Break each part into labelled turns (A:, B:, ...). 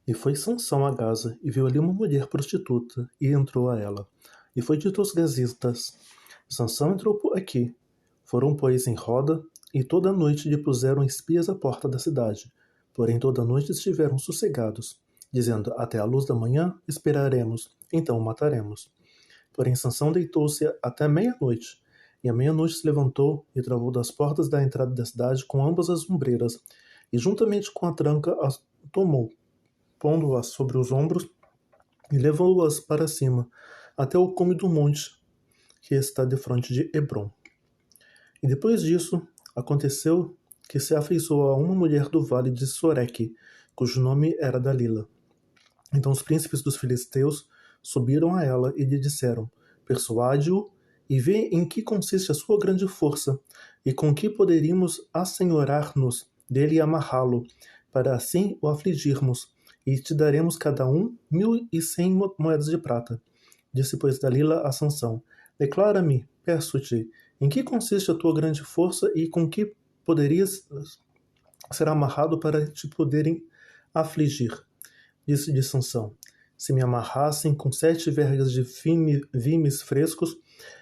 A: E foi Sansão a Gaza, e viu ali uma mulher prostituta, e entrou a ela. E foi dito aos gazitas: Sansão entrou aqui. Foram, pois, em roda, e toda a noite lhe puseram espias à porta da cidade. Porém toda a noite estiveram sossegados, dizendo: até a luz da manhã esperaremos, então o mataremos. Porém Sansão deitou-se até meia-noite, e à meia-noite se levantou e travou das portas da entrada da cidade com ambas as ombreiras, e juntamente com a tranca as tomou, pondo-as sobre os ombros, e levou-as para cima, até o cume do monte, que está defronte de Hebrom. E depois disso, aconteceu que se afeiçoou a uma mulher do vale de Soreque, cujo nome era Dalila. Então os príncipes dos filisteus subiram a ela e lhe disseram: persuade-o e vê em que consiste a sua grande força, e com que poderíamos assenhorar-nos dele e amarrá-lo, para assim o afligirmos, e te daremos cada um 1.100 moedas de prata. Disse, pois, Dalila a Sansão: declara-me, peço-te, em que consiste a tua grande força e com que poderias ser amarrado para te poderem afligir. Disse-lhe Sansão: se me amarrassem com 7 vergas de vimes frescos,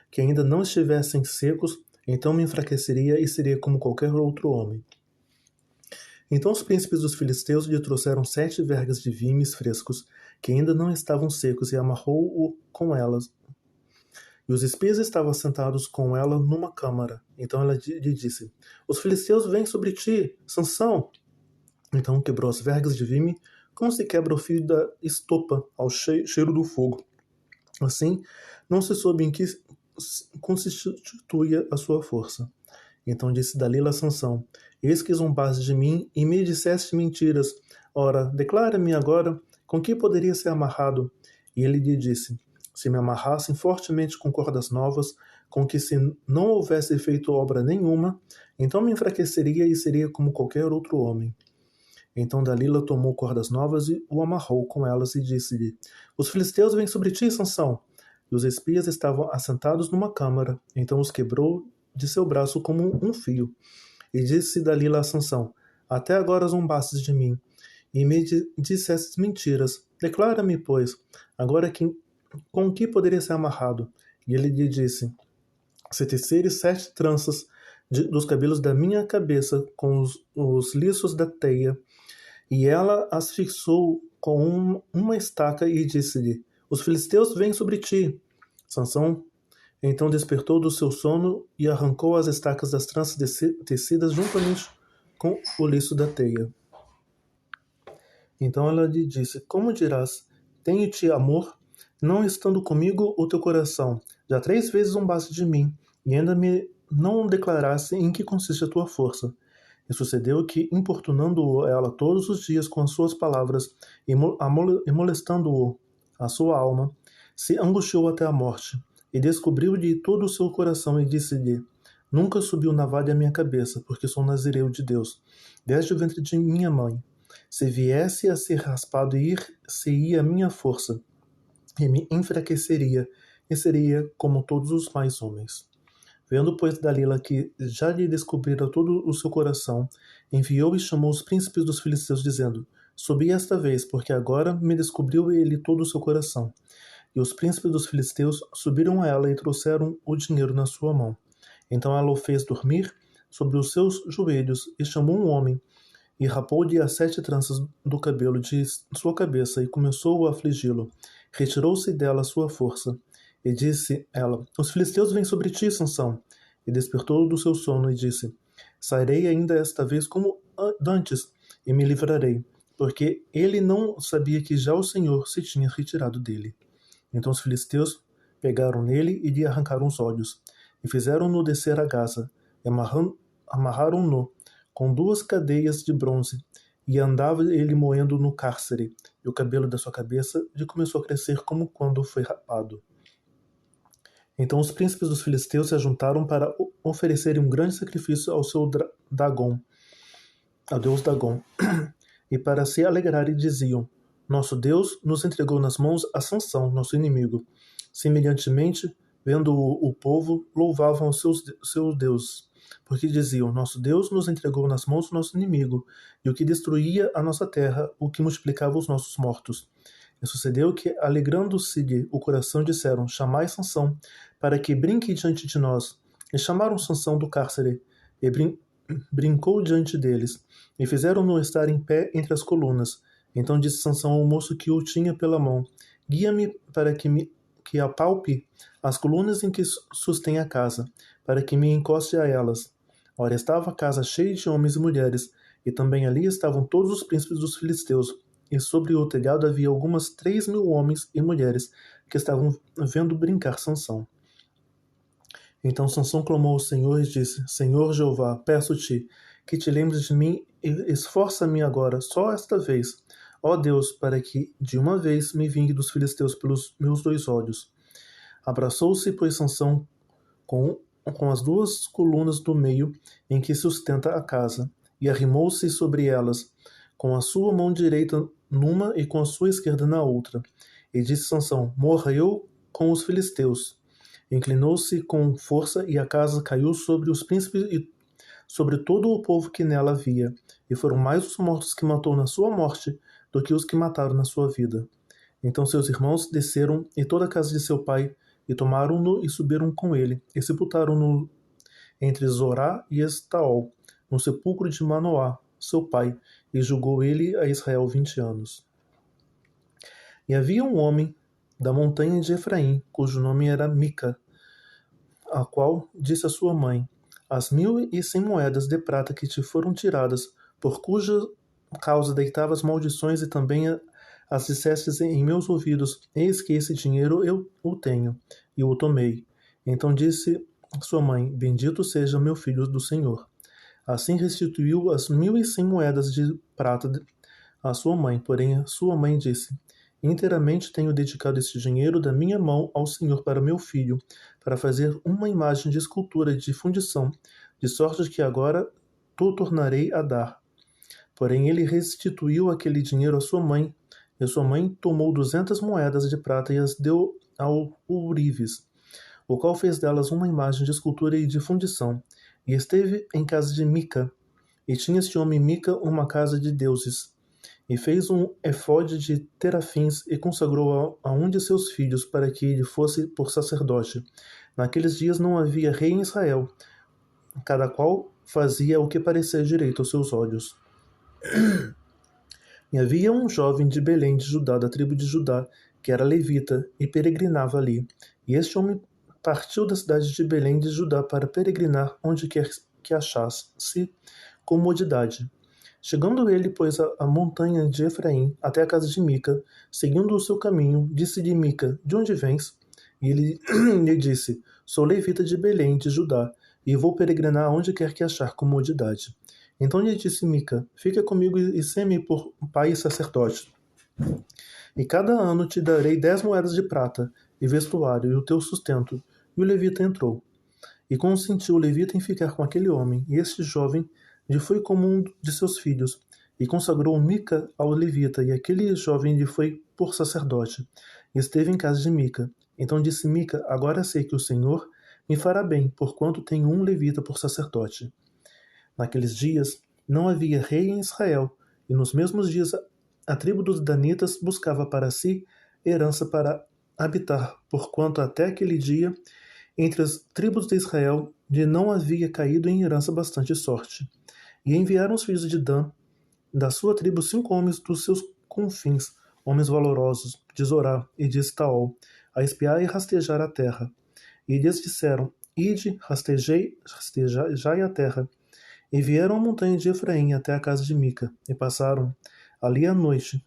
A: que ainda não estivessem secos, então me enfraqueceria e seria como qualquer outro homem. Então os príncipes dos filisteus lhe trouxeram 7 vergas de vimes frescos, que ainda não estavam secos, e amarrou-o com elas. E os espias estavam sentados com ela numa câmara. Então ela lhe disse: os filisteus vêm sobre ti, Sansão. Então quebrou as vergas de vime, como se quebra o fio da estopa ao cheiro do fogo. Assim, não se soube em que constituía a sua força. Então disse Dalila a Sansão: eis que zombaste de mim e me disseste mentiras. Ora, declara-me agora com que poderia ser amarrado. E ele lhe disse: se me amarrassem fortemente com cordas novas, com que se não houvesse feito obra nenhuma, então me enfraqueceria e seria como qualquer outro homem. Então Dalila tomou cordas novas e o amarrou com elas e disse-lhe: os filisteus vêm sobre ti, Sansão. E os espias estavam assentados numa câmara. Então os quebrou de seu braço como um fio. E disse Dalila a Sansão: até agora zombastes de mim, e me disseste mentiras. Declara-me, pois, agora com que poderia ser amarrado? E ele lhe disse: se teceres 7 tranças dos cabelos da minha cabeça com os liços da teia. E ela as fixou com uma estaca e disse-lhe: os filisteus vêm sobre ti. Sansão então despertou do seu sono e arrancou as estacas das tranças tecidas juntamente com o liço da teia. Então ela lhe disse: como dirás, tenho-te amor, não estando comigo o teu coração? Já 3 vezes zombaste de mim, e ainda me não declaraste em que consiste a tua força. E sucedeu que, importunando-o ela todos os dias com as suas palavras, e molestando-o a sua alma, se angustiou até a morte, e descobriu-lhe todo o seu coração, e disse-lhe: nunca subiu navalha à minha cabeça, porque sou nazireu de Deus, desde o ventre de minha mãe. Se viesse a ser raspado, ir-se-ia a minha força, e me enfraqueceria, e seria como todos os mais homens. Vendo, pois, Dalila que já lhe descobrira todo o seu coração, enviou e chamou os príncipes dos filisteus, dizendo: subi esta vez, porque agora me descobriu ele todo o seu coração. E os príncipes dos filisteus subiram a ela e trouxeram o dinheiro na sua mão. Então ela o fez dormir sobre os seus joelhos, e chamou um homem, e rapou-lhe as 7 tranças do cabelo de sua cabeça, e começou a afligi-lo. Retirou-se dela a sua força. E disse ela: os filisteus vêm sobre ti, Sansão. E despertou do seu sono e disse: sairei ainda esta vez como dantes, e me livrarei, porque ele não sabia que já o Senhor se tinha retirado dele. Então os filisteus pegaram nele e lhe arrancaram os olhos, e fizeram-no descer a Gaza, e amarraram-no com 2 cadeias de bronze, e andava ele moendo no cárcere, e o cabelo da sua cabeça lhe começou a crescer como quando foi rapado. Então os príncipes dos filisteus se ajuntaram para oferecerem um grande sacrifício ao seu Dagom, ao deus Dagom, e para se alegrarem diziam: nosso Deus nos entregou nas mãos a Sansão, nosso inimigo. Semelhantemente, vendo o povo, louvavam os seus deuses. porque diziam: Nosso Deus nos entregou nas mãos do nosso inimigo, e o que destruía a nossa terra, o que multiplicava os nossos mortos. E sucedeu que, alegrando-se-lhe o coração, disseram: Chamai Sansão, para que brinque diante de nós. E chamaram Sansão do cárcere, e brincou diante deles, e fizeram-no estar em pé entre as colunas. Então disse Sansão ao moço que o tinha pela mão: Guia-me para que apalpe as colunas em que sustém a casa, para que me encoste a elas. Ora, estava a casa cheia de homens e mulheres, e também ali estavam todos os príncipes dos filisteus, e sobre o telhado havia algumas 3.000 homens e mulheres que estavam vendo brincar Sansão. Então Sansão clamou ao Senhor e disse: Senhor Jeová, peço-te que te lembres de mim e esforça-me agora, só esta vez, ó Deus, para que de uma vez me vingue dos filisteus pelos meus 2 olhos. Abraçou-se, pois, Sansão com as 2 colunas do meio em que sustenta a casa, e arrimou-se sobre elas, com a sua mão direita numa e com a sua esquerda na outra. E disse Sansão: Morra eu com os filisteus. Inclinou-se com força, e a casa caiu sobre os príncipes e sobre todo o povo que nela havia, e foram mais os mortos que matou na sua morte do que os que mataram na sua vida. Então seus irmãos desceram, e toda a casa de seu pai, e tomaram-no e subiram com ele, e sepultaram-no entre Zorá e Estaol, no sepulcro de Manoá, seu pai, e julgou ele a Israel 20 anos. E havia um homem da montanha de Efraim, cujo nome era Mica, a qual disse a sua mãe: As 1.100 moedas de prata que te foram tiradas, por cuja causa deitavas maldições e também as dissestes em meus ouvidos, eis que esse dinheiro eu o tenho, e o tomei. Então disse sua mãe: Bendito seja meu filho do Senhor. Assim restituiu as 1.100 moedas de prata à sua mãe, porém a sua mãe disse: Inteiramente tenho dedicado este dinheiro da minha mão ao Senhor para meu filho, para fazer uma imagem de escultura de fundição, de sorte que agora tu tornarei a dar. Porém ele restituiu aquele dinheiro à sua mãe, e sua mãe tomou 200 moedas de prata e as deu ao ourives, o qual fez delas uma imagem de escultura e de fundição, e esteve em casa de Mica. E tinha este homem Mica uma casa de deuses, e fez um efode de terafins e consagrou a um de seus filhos para que ele fosse por sacerdote. Naqueles dias não havia rei em Israel, cada qual fazia o que parecia direito aos seus olhos. E havia um jovem de Belém de Judá, da tribo de Judá, que era levita, e peregrinava ali. E este homem partiu da cidade de Belém de Judá para peregrinar onde quer que achasse comodidade. Chegando ele, pois, à montanha de Efraim, até a casa de Mica, seguindo o seu caminho, disse-lhe Mica: De onde vens? E ele lhe disse: Sou levita de Belém de Judá, e vou peregrinar onde quer que achar comodidade. Então lhe disse Mica: Fica comigo e sê-me por pai e sacerdote. E cada ano te darei 10 moedas de prata, e vestuário, e o teu sustento. E o levita entrou. E consentiu o levita em ficar com aquele homem, e este jovem lhe foi como um de seus filhos, e consagrou Mica ao levita, e aquele jovem lhe foi por sacerdote, e esteve em casa de Mica. Então disse Mica: Agora sei que o Senhor me fará bem, porquanto tenho um levita por sacerdote. Naqueles dias não havia rei em Israel, e nos mesmos dias a tribo dos danitas buscava para si herança para habitar, porquanto até aquele dia, entre as tribos de Israel, lhe não havia caído em herança bastante sorte. E enviaram os filhos de Dan, da sua tribo, 5 homens dos seus confins, homens valorosos, de Zorá e de Estaol, a espiar e rastejar a terra. E lhes disseram: Ide, rastejai a terra. E vieram à montanha de Efraim até a casa de Mica, e passaram ali a noite.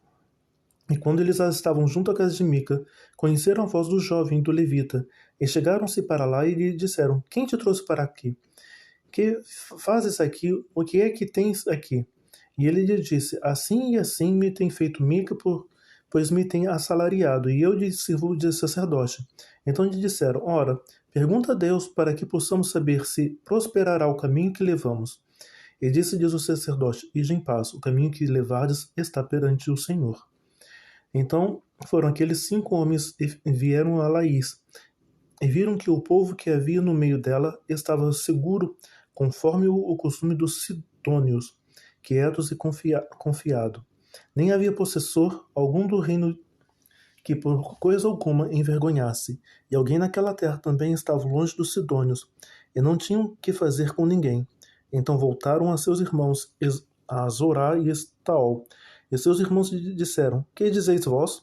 A: E quando eles estavam junto à casa de Mica, conheceram a voz do jovem e do levita, e chegaram-se para lá e lhe disseram: Quem te trouxe para aqui? Que fazes aqui? O que é que tens aqui? E ele lhe disse: Assim e assim me tem feito Mica, pois me tem assalariado, e eu lhe sirvo de sacerdote. Então lhe disseram: Ora, pergunta a Deus para que possamos saber se prosperará o caminho que levamos. E disse-lhes o sacerdote: Ide em paz, o caminho que levardes está perante o Senhor. Então foram aqueles 5 homens e vieram a Laís, e viram que o povo que havia no meio dela estava seguro conforme o costume dos sidônios, quietos e confiado. Nem havia possessor algum do reino que por coisa alguma envergonhasse, e alguém naquela terra também estava longe dos sidônios, e não tinham que fazer com ninguém. Então voltaram a seus irmãos a Zorá e Estaol, e seus irmãos lhe disseram: Que dizeis vós?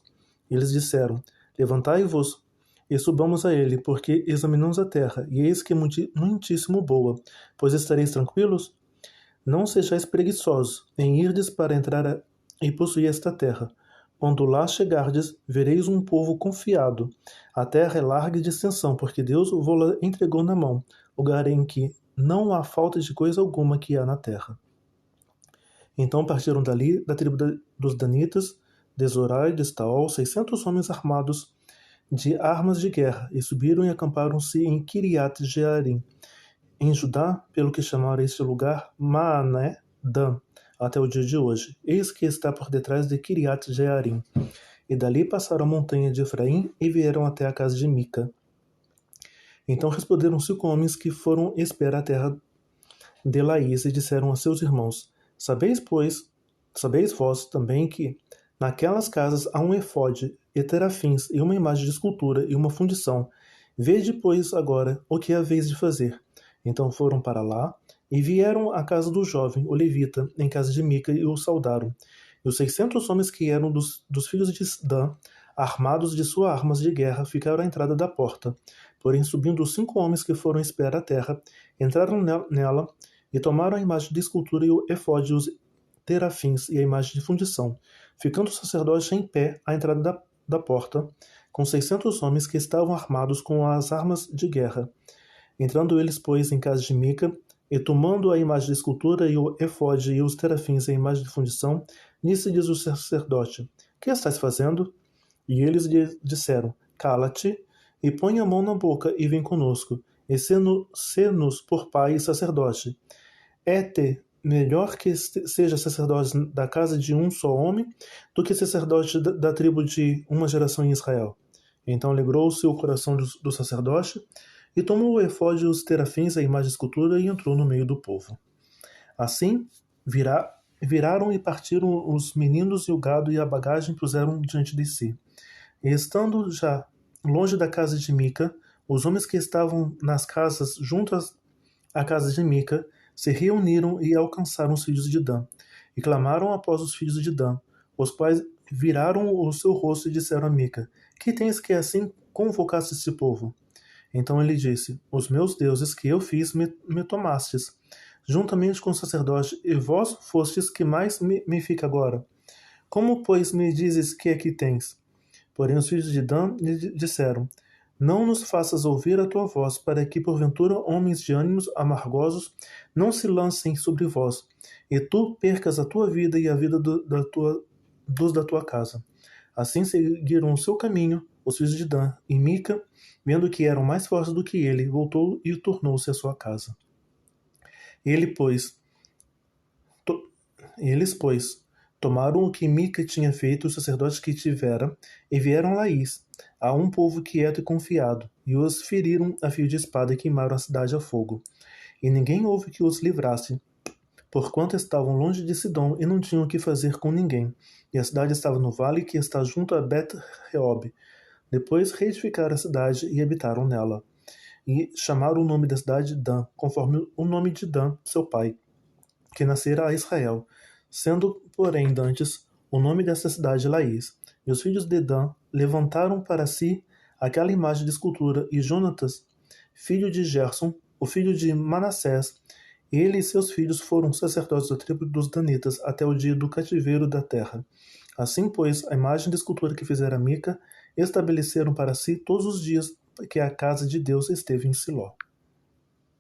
A: E eles disseram: Levantai-vos e subamos a ele, porque examinamos a terra, e eis que é muitíssimo boa. Pois estareis tranquilos? Não sejais preguiçosos em irdes para entrar e possuir esta terra. Quando lá chegardes, vereis um povo confiado. A terra é larga e de extensão, porque Deus vos entregou na mão, lugar em que não há falta de coisa alguma que há na terra. Então partiram dali, da tribo dos Danitas, de Zorá e de Estaol, 600 homens armados de armas de guerra, e subiram e acamparam-se em Kiriat Jearim, em Judá, pelo que chamaram este lugar Maané Dan, até o dia de hoje. Eis que está por detrás de Kiriat Jearim. E dali passaram a montanha de Efraim e vieram até a casa de Mica. Então responderam 5 homens que foram esperar a terra de Laís e disseram a seus irmãos: Sabeis vós também que naquelas casas há um efode e terafins e uma imagem de escultura e uma fundição. Vede, pois, agora o que haveis de fazer. Então foram para lá e vieram à casa do jovem, o levita, em casa de Mica, e o saudaram. E os 600 homens que eram dos filhos de Dan, armados de suas armas de guerra, ficaram à entrada da porta. Porém, subindo os 5 homens que foram esperar a terra, entraram nela e tomaram a imagem de escultura e o efode e os terafins e a imagem de fundição, ficando o sacerdote em pé à entrada da porta, com 600 homens que estavam armados com as armas de guerra. Entrando eles, pois, em casa de Mica, e tomando a imagem de escultura e o efode e os terafins e a imagem de fundição, disse-lhes o sacerdote: Que estás fazendo? E eles lhe disseram: Cala-te, e põe a mão na boca, e vem conosco, e sê-nos por pai e sacerdote. É-te melhor que seja sacerdote da casa de um só homem, do que sacerdote da tribo de uma geração em Israel. Então alegrou-se o coração do sacerdote, e tomou o efode e os terafins, a imagem de escultura, e entrou no meio do povo. Assim, viraram e partiram os meninos e o gado e a bagagem puseram diante de si. E estando já longe da casa de Mica, os homens que estavam nas casas juntas à casa de Mica se reuniram e alcançaram os filhos de Dan, e clamaram após os filhos de Dan, os quais viraram o seu rosto e disseram a Mica: Que tens que assim convocaste esse povo? Então ele disse: Os meus deuses que eu fiz me tomastes, juntamente com o sacerdote, e vós fostes que mais me fica agora. Como, pois, me dizes que aqui tens? Porém os filhos de Dan lhe disseram: Não nos faças ouvir a tua voz, para que, porventura, homens de ânimos amargosos não se lancem sobre vós, e tu percas a tua vida e a vida dos da tua casa. Assim seguiram o seu caminho os filhos de Dan, e Mica, vendo que eram mais fortes do que ele, voltou e tornou-se à sua casa. Eles, pois, tomaram o que Mica tinha feito, os sacerdotes que tivera, e vieram a Laís, a um povo quieto e confiado, e os feriram a fio de espada e queimaram a cidade a fogo. E ninguém houve que os livrasse, porquanto estavam longe de Sidom e não tinham o que fazer com ninguém. E a cidade estava no vale que está junto a Bet-Reob. Depois reedificaram a cidade e habitaram nela. E chamaram o nome da cidade Dan, conforme o nome de Dan, seu pai, que nascera a Israel, sendo, porém, dantes o nome dessa cidade Laís. E os filhos de Dan levantaram para si aquela imagem de escultura, e Jonatas, filho de Gerson, o filho de Manassés, ele e seus filhos foram sacerdotes da tribo dos Danitas até o dia do cativeiro da terra. Assim, pois, a imagem de escultura que fizera Mica estabeleceram para si todos os dias que a casa de Deus esteve em Siló.